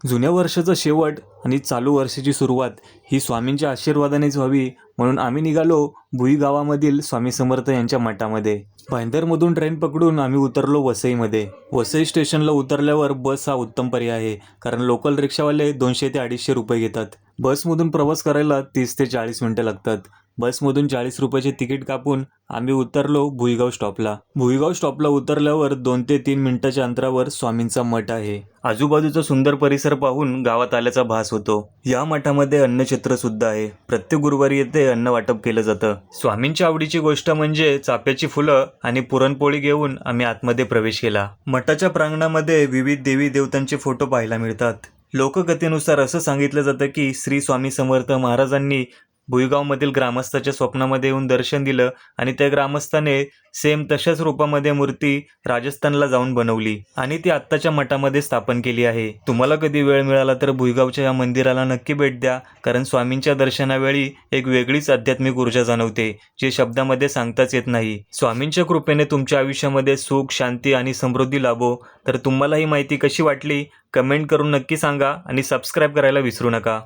जुन्या वर्षाचा शेवट आणि चालू वर्षाची सुरुवात ही स्वामींच्या आशीर्वादानेच व्हावी म्हणून आम्ही निघालो भुई गावामधील स्वामी समर्थ यांच्या मठामध्ये. भाईंदरमधून ट्रेन पकडून आम्ही उतरलो वसईमध्ये. वसई स्टेशनला उतरल्यावर बस हा उत्तम पर्याय आहे, कारण लोकल रिक्षावाले 200 ते 250 रुपये घेतात. बसमधून प्रवास करायला 30 ते 40 मिनिटं लागतात. बसमधून 40 रुपयाचे तिकीट कापून आम्ही उतरलो भुईगाव स्टॉपला. भुईगाव स्टॉपला उतरल्यावर 2 ते 3 मिनिटाच्या अंतरावर स्वामींचा मठ आहे. आजूबाजूचा सुंदर परिसर पाहून गावात आल्याचा भास होतो. या मठामध्ये अन्नछत्र सुद्धा आहे. प्रत्येक गुरुवारी येथे अन्न वाटप केलं जातं. स्वामींच्या आवडीची गोष्ट म्हणजे चाफ्याची फुलं आणि पुरणपोळी घेऊन आम्ही आतमध्ये प्रवेश केला. मठाच्या प्रांगणामध्ये विविध देवी देवतांचे फोटो पाहायला मिळतात. लोककथेनुसार असं सांगितलं जातं की श्री स्वामी समर्थ महाराजांनी भुईगावमधील ग्रामस्थाच्या स्वप्नामध्ये येऊन दर्शन दिलं आणि त्या ग्रामस्थाने सेम तशाच रूपामध्ये मूर्ती राजस्थानला जाऊन बनवली आणि ती आत्ताच्या मठामध्ये स्थापन केली आहे. तुम्हाला कधी वेळ मिळाला तर भुईगावच्या या मंदिराला नक्की भेट द्या, कारण स्वामींच्या दर्शनावेळी एक वेगळीच आध्यात्मिक ऊर्जा जाणवते, जे शब्दामध्ये सांगताच येत नाही. स्वामींच्या कृपेने तुमच्या आयुष्यामध्ये सुख, शांती आणि समृद्धी लाभो. तर तुम्हाला ही माहिती कशी वाटली कमेंट करून नक्की सांगा आणि सबस्क्राईब करायला विसरू नका.